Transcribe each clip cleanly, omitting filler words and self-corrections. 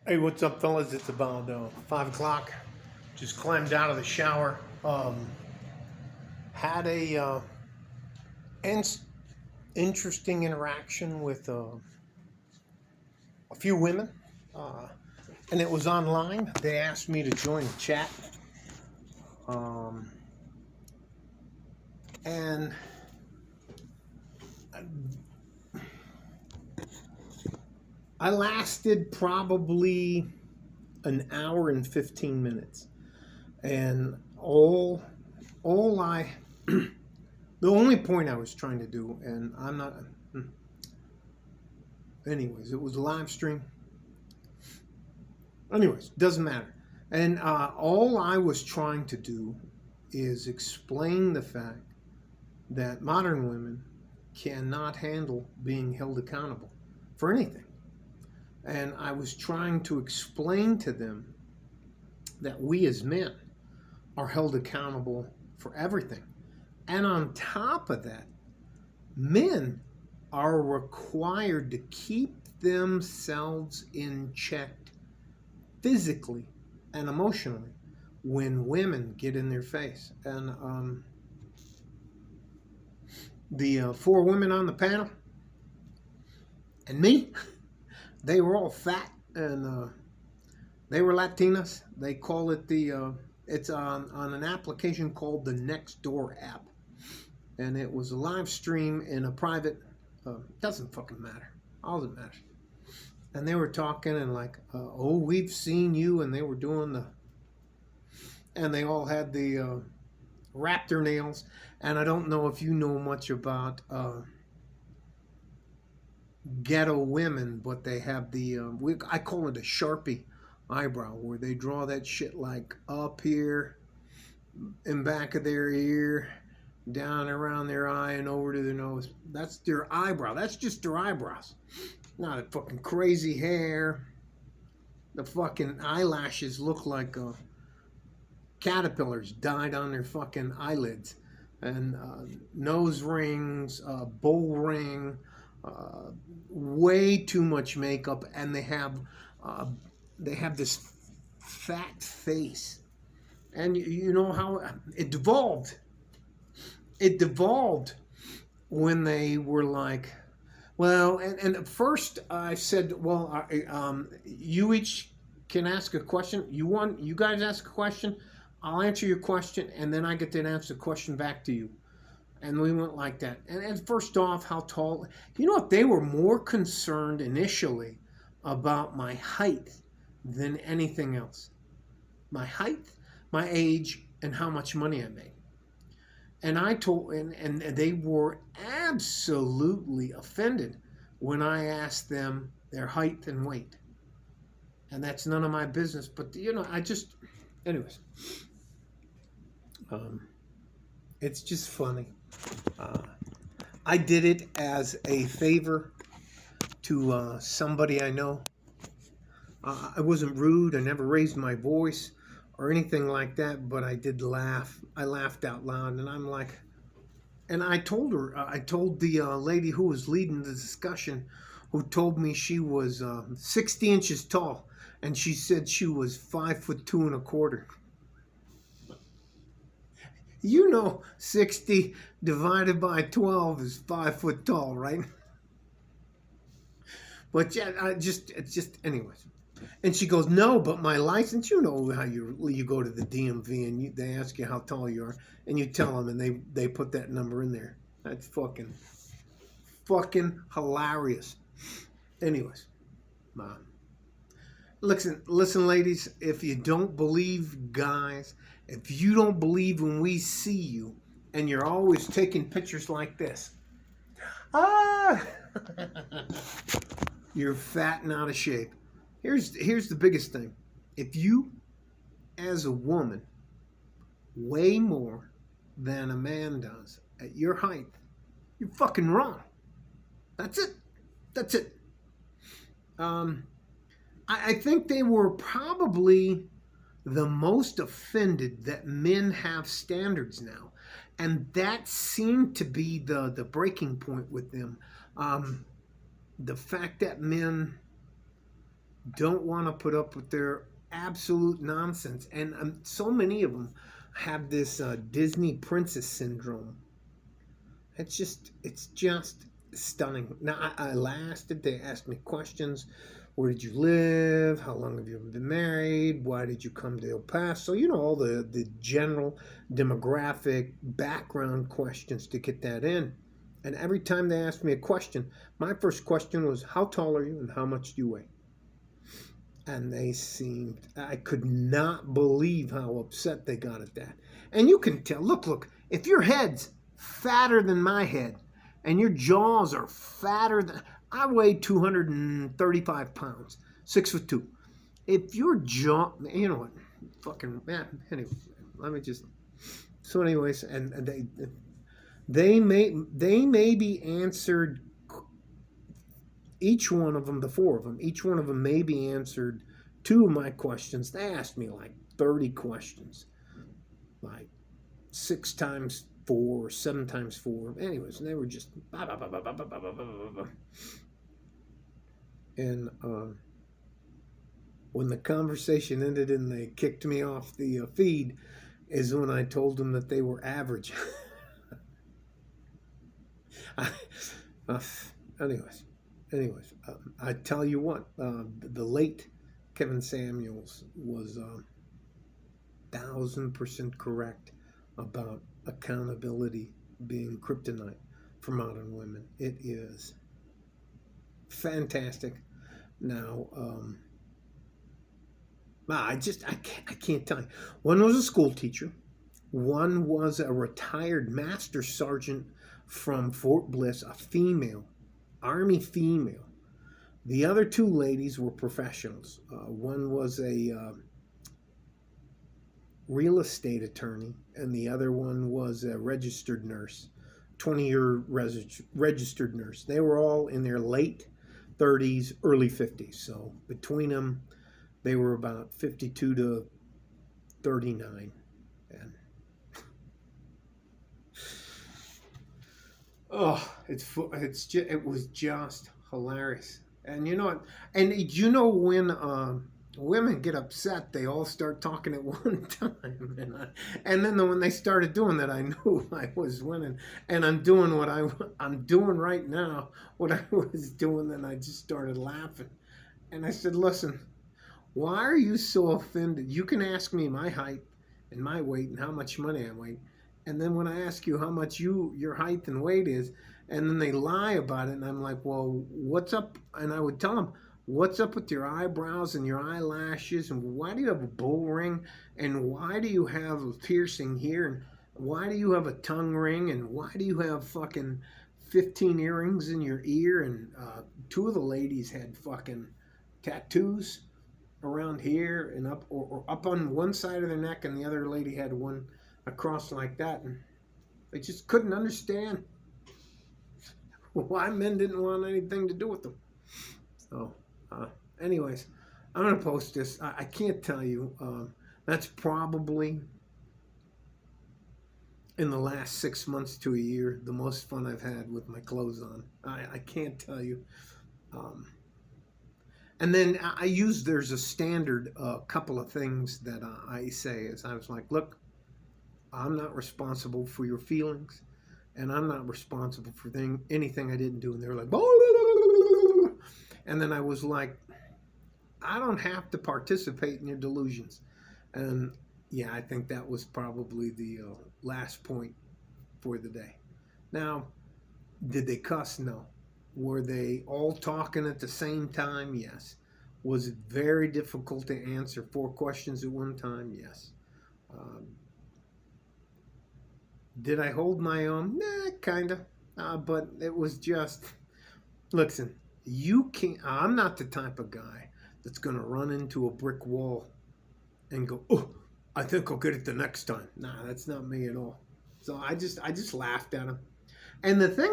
Hey, what's up, fellas? It's about 5 o'clock. Just climbed out of the shower. Had in- interesting interaction with a few women, uh, and it was online. They asked me to join the chat, um, and I lasted probably an hour and 15 minutes, and all I the only point I was trying to do, and I'm not. Anyways, it was a live stream. Anyways, doesn't matter. And all I was trying to do is explain the fact that modern women cannot handle being held accountable for anything. And I was trying to explain to them that we as men are held accountable for everything. And on top of that, men are required to keep themselves in check physically and emotionally when women get in their face. And the four women on the panel and me, they were all fat and they were Latinas. They call it it's on an application called the Nextdoor app. And it was a live stream in a private, doesn't fucking matter. All that matters. And they were talking and like, oh, we've seen you. And they were doing and they all had the raptor nails. And I don't know if you know much about ghetto women, but they have I call it a Sharpie eyebrow, where they draw that shit like up here, in back of their ear, down around their eye, and over to their nose. That's their eyebrow. That's just their eyebrows. Not a fucking crazy hair. The fucking eyelashes look like caterpillars died on their fucking eyelids, and nose rings, bull ring, way too much makeup, and uh, they have this fat face, and you know how it devolved. It devolved when they were like, well, and at first I said, well, you each can ask a question. You guys ask a question, I'll answer your question, and then I get to answer the question back to you. And we went like that. And first off, how tall? You know what? They were more concerned initially about my height than anything else. My height, my age, and how much money I made. And and they were absolutely offended when I asked them their height and weight. And that's none of my business. But, anyways, um, it's just funny. Uh, I did it as a favor to somebody I know. I wasn't rude. I never raised my voice or anything like that, but I did laugh. I laughed out loud, and I'm like, and I told her, I told the lady who was leading the discussion, who told me she was 60 inches tall, and she said she was 5'2" and a quarter. You know, 60 divided by 12 is 5 foot tall, right? But yeah, it's just, anyways. And she goes, no, but my license, you know how you go to the DMV and they ask you how tall you are, and you tell them, and they put that number in there. That's fucking hilarious. Anyways, mom. Listen, ladies. If you don't believe guys, if you don't believe when we see you, and you're always taking pictures like this, ah, you're fat and out of shape. Here's the biggest thing. If you, as a woman, weigh more than a man does at your height, you're fucking wrong. That's it. That's it. Um, I think they were probably the most offended that men have standards now. And that seemed to be the breaking point with them. The fact that men don't want to put up with their absolute nonsense. And so many of them have this Disney princess syndrome. It's just stunning. Now I lasted. They asked me questions. Where did you live? How long have you been married? Why did you come to El Paso? You know, all the general demographic background questions to get that in. And every time they asked me a question, my first question was, how tall are you and how much do you weigh? And they seemed, I could not believe how upset they got at that. And you can tell, look, if your head's fatter than my head and your jaws are fatter than, I weigh 235 pounds, 6'2". If your jaw, you know what, fucking, man, anyway, let me just, so anyways, and they may be answered, each one of them, the four of them, each one of them maybe answered two of my questions. They asked me like 30 questions, like 6 times 4, 7 times 4. Anyways, and they were just bah, bah, bah, bah, bah, bah, bah, bah, bah, bah. And when the conversation ended and they kicked me off the feed, is when I told them that they were average. I, uh, anyways. Anyways, I tell you what, the late Kevin Samuels was 1,000% correct about accountability being kryptonite for modern women. It is fantastic. Now, I can't tell you. One was a school teacher. One was a retired master sergeant from Fort Bliss, a female. Army female. The other two ladies were professionals. One was a real estate attorney, and the other one was a registered nurse, 20-year registered nurse. They were all in their late 30s, early 50s. So between them, they were about 52 to 39. And oh, it was just hilarious. And you know what? And you know when women get upset, they all start talking at one time. And then when they started doing that, I knew I was winning. And I'm doing what I'm doing right now. What I was doing, then I just started laughing. And I said, "Listen, why are you so offended? You can ask me my height and my weight and how much money I weigh. And then when I ask you how much your height and weight is, and then they lie about it, and I'm like, well, what's up? And I would tell them, what's up with your eyebrows and your eyelashes, and why do you have a bull ring, and why do you have a piercing here, and why do you have a tongue ring, and why do you have fucking 15 earrings in your ear, and two of the ladies had fucking tattoos around here and up or up on one side of their neck, and the other lady had one across like that, and they just couldn't understand why men didn't want anything to do with them. So anyways, I'm gonna post this. I can't tell you, that's probably in the last 6 months to a year the most fun I've had with my clothes on. I can't tell you. And then there's a standard couple of things that I say is I was like, look, I'm not responsible for your feelings, and I'm not responsible for anything I didn't do. And they were like, blah, blah, blah. And then I was like, I don't have to participate in your delusions. And yeah, I think that was probably the last point for the day. Now, did they cuss? No. Were they all talking at the same time? Yes. Was it very difficult to answer 4 questions at one time? Yes. Did I hold my own? Nah, kind of. But it was just, listen, you can't, I'm not the type of guy that's going to run into a brick wall and go, oh, I think I'll get it the next time. Nah, that's not me at all. So I just laughed at him. And the thing,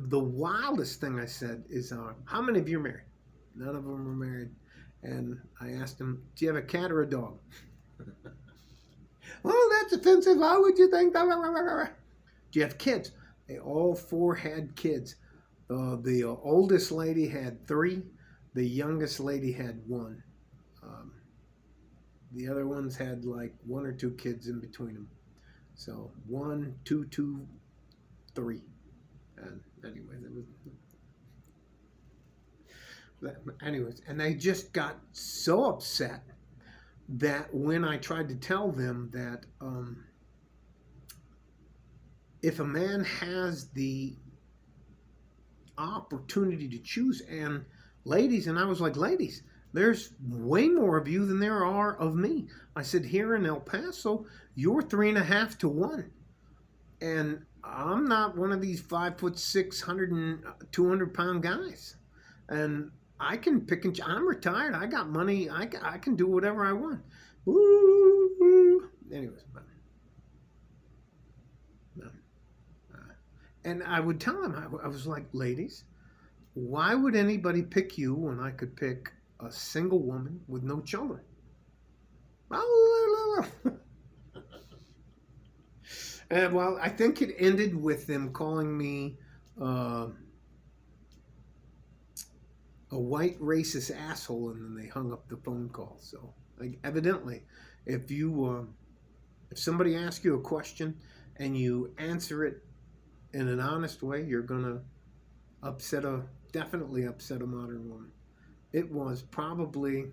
the wildest thing I said is, how many of you are married? None of them were married. And I asked him, do you have a cat or a dog? Oh, that's offensive. How would you think? Do you have kids? They all 4 had kids. The oldest lady had 3. The youngest lady had one. Um, the other ones had like one or two kids in between them. So one, two, two, three. And anyways, it was anyways, and they just got so upset that when I tried to tell them that if a man has the opportunity to choose, and ladies, and I was like, ladies, there's way more of you than there are of me. I said, here in El Paso, you're 3.5 to 1. And I'm not one of these 5'6", 200 pound guys. And I can pick and I'm retired. I got money. I can do whatever I want. Woo! Anyways, no. And I would tell them, I was like, ladies, why would anybody pick you when I could pick a single woman with no children? And well, I think it ended with them calling me a white racist asshole, and then they hung up the phone call. So, like, evidently, if you if somebody asks you a question and you answer it in an honest way, you're gonna definitely upset a modern woman. It was probably,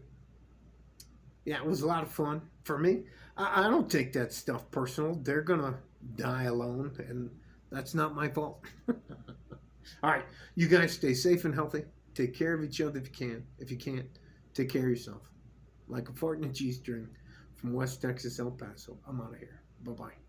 yeah, it was a lot of fun for me. I don't take that stuff personal. They're gonna die alone, and that's not my fault. All right, you guys stay safe and healthy. Take care of each other if you can. If you can't, take care of yourself. Like a fart in a G string from West Texas, El Paso. I'm out of here. Bye bye.